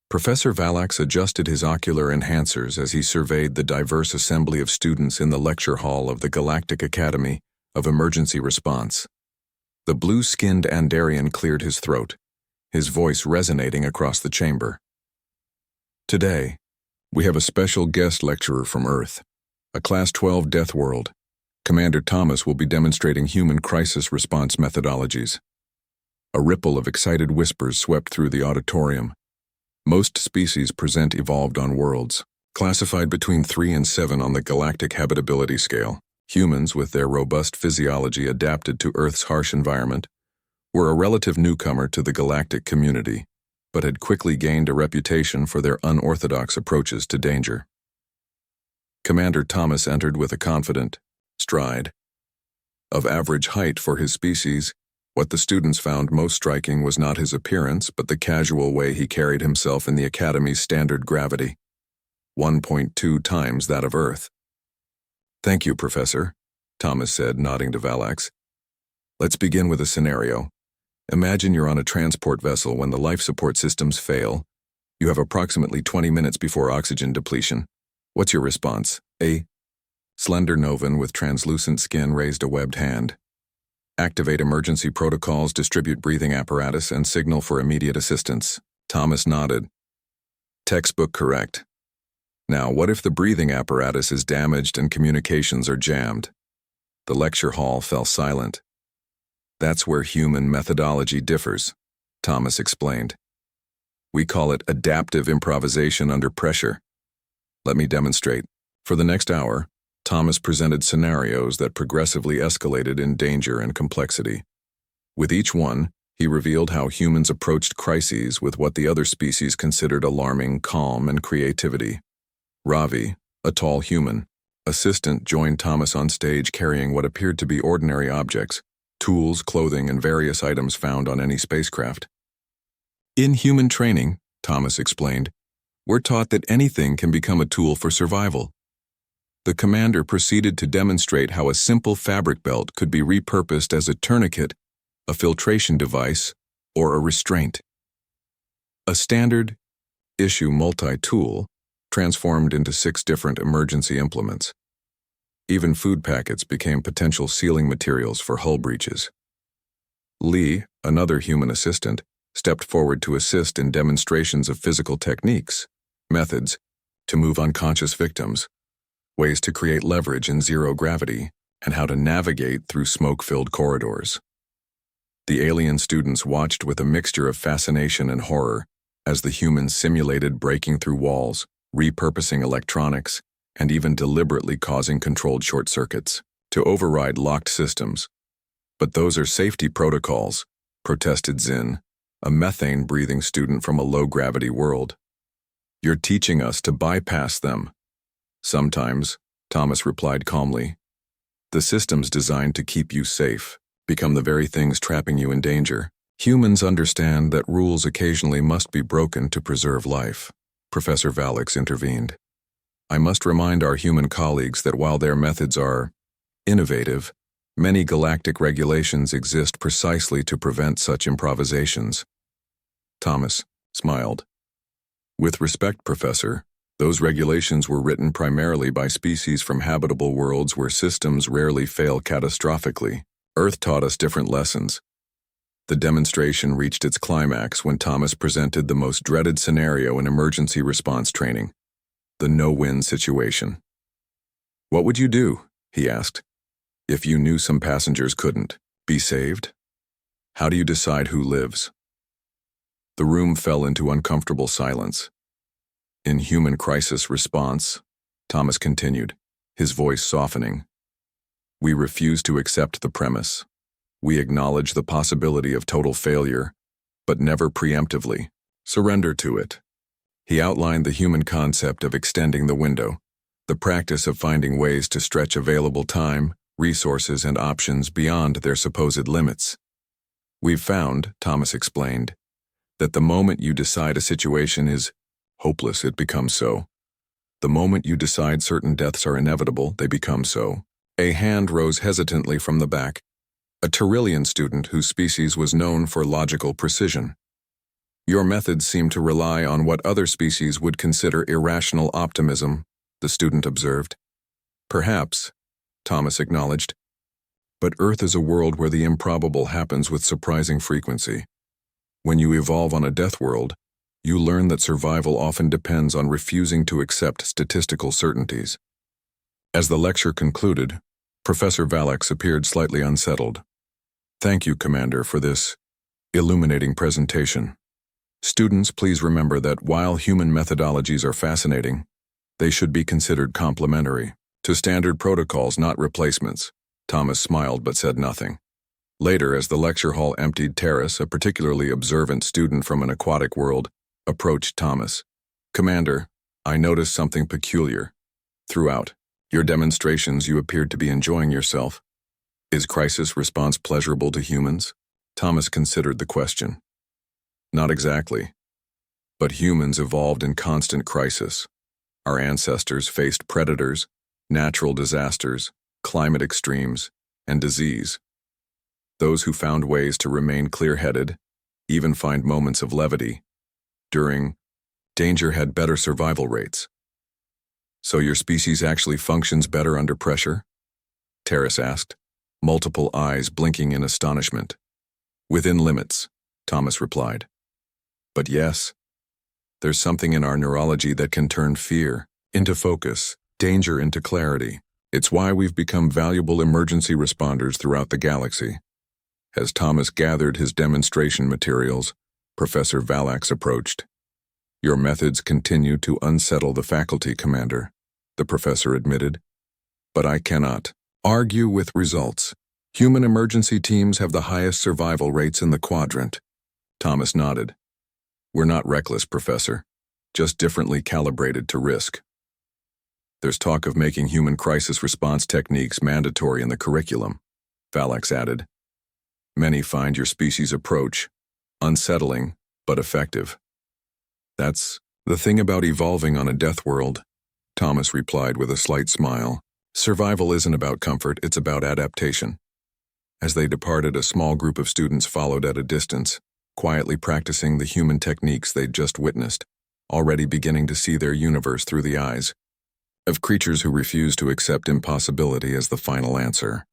Professor Valax adjusted his ocular enhancers as he surveyed the diverse assembly of students in the lecture hall of the Galactic Academy of Emergency Response. The blue-skinned Andarian cleared his throat, his voice resonating across the chamber. Today, we have a special guest lecturer from Earth, a Class 12 Deathworld. Commander Thomas will be demonstrating human crisis response methodologies. A ripple of excited whispers swept through the auditorium. Most species present evolved on worlds, classified between 3 and 7 on the galactic habitability scale. Humans, with their robust physiology adapted to Earth's harsh environment, were a relative newcomer to the galactic community, but had quickly gained a reputation for their unorthodox approaches to danger. Commander Thomas entered with a confident stride. Of average height for his species, what the students found most striking was not his appearance, but the casual way he carried himself in the Academy's standard gravity, 1.2 times that of Earth. "Thank you, Professor," Thomas said, nodding to Valax. "Let's begin with a scenario. Imagine you're on a transport vessel when the life support systems fail. You have approximately 20 minutes before oxygen depletion. What's your response? A slender Novan with translucent skin raised a webbed hand. Activate emergency protocols, distribute breathing apparatus, and signal for immediate assistance. Thomas nodded. Textbook correct. Now, what if the breathing apparatus is damaged and communications are jammed? The lecture hall fell silent. That's where human methodology differs, Thomas explained. We call it adaptive improvisation under pressure. Let me demonstrate. For the next hour, Thomas presented scenarios that progressively escalated in danger and complexity. With each one, he revealed how humans approached crises with what the other species considered alarming calm and creativity. Ravi, a tall human assistant, joined Thomas on stage carrying what appeared to be ordinary objects, tools, clothing, and various items found on any spacecraft. In human training, Thomas explained, we're taught that anything can become a tool for survival. The commander proceeded to demonstrate how a simple fabric belt could be repurposed as a tourniquet, a filtration device, or a restraint. A standard-issue multi-tool transformed into 6 different emergency implements. Even food packets became potential sealing materials for hull breaches. Lee, another human assistant, stepped forward to assist in demonstrations of physical techniques, methods to move unconscious victims, ways to create leverage in zero gravity, and how to navigate through smoke-filled corridors. The alien students watched with a mixture of fascination and horror as the humans simulated breaking through walls, repurposing electronics, and even deliberately causing controlled short circuits to override locked systems. But those are safety protocols, protested Zin, a methane-breathing student from a low-gravity world. You're teaching us to bypass them. Sometimes, Thomas replied calmly. The systems designed to keep you safe become the very things trapping you in danger. Humans understand that rules occasionally must be broken to preserve life. Professor Valax intervened. I must remind our human colleagues that while their methods are innovative, many galactic regulations exist precisely to prevent such improvisations. Thomas smiled. With respect, Professor, those regulations were written primarily by species from habitable worlds where systems rarely fail catastrophically. Earth taught us different lessons. The demonstration reached its climax when Thomas presented the most dreaded scenario in emergency response training, the no-win situation. What would you do, he asked, if you knew some passengers couldn't be saved? How do you decide who lives? The room fell into uncomfortable silence. In human crisis response, Thomas continued, his voice softening, we refuse to accept the premise. We acknowledge the possibility of total failure, but never preemptively surrender to it. He outlined the human concept of extending the window, the practice of finding ways to stretch available time, resources, and options beyond their supposed limits. We've found, Thomas explained, that the moment you decide a situation is hopeless, it becomes so. The moment you decide certain deaths are inevitable, they become so. A hand rose hesitantly from the back, a Tyrillian student whose species was known for logical precision. Your methods seem to rely on what other species would consider irrational optimism, the student observed. Perhaps, Thomas acknowledged. But Earth is a world where the improbable happens with surprising frequency. When you evolve on a death world, you learn that survival often depends on refusing to accept statistical certainties. As the lecture concluded, Professor Valax appeared slightly unsettled. Thank you, Commander, for this illuminating presentation. Students, please remember that while human methodologies are fascinating, they should be considered complementary to standard protocols, not replacements. Thomas smiled but said nothing. Later, as the lecture hall emptied, Terrace, a particularly observant student from an aquatic world, approached Thomas. Commander, I noticed something peculiar. Throughout your demonstrations, you appeared to be enjoying yourself. Is crisis response pleasurable to humans? Thomas considered the question. Not exactly. But humans evolved in constant crisis. Our ancestors faced predators, natural disasters, climate extremes, and disease. Those who found ways to remain clear-headed, even find moments of levity, during danger had better survival rates. So your species actually functions better under pressure? Terrace asked, multiple eyes blinking in astonishment. Within limits, Thomas replied. But yes, there's something in our neurology that can turn fear into focus, danger into clarity. It's why we've become valuable emergency responders throughout the galaxy. As Thomas gathered his demonstration materials, Professor Valax approached. Your methods continue to unsettle the faculty, Commander, the professor admitted. But I cannot argue with results. Human emergency teams have the highest survival rates in the quadrant. Thomas nodded. We're not reckless, Professor, just differently calibrated to risk. There's talk of making human crisis response techniques mandatory in the curriculum, Valax added. Many find your species' approach unsettling but effective. That's the thing about evolving on a death world, Thomas replied with a slight smile. Survival isn't about comfort, it's about adaptation. As they departed, a small group of students followed at a distance, quietly practicing the human techniques they'd just witnessed, already beginning to see their universe through the eyes of creatures who refuse to accept impossibility as the final answer.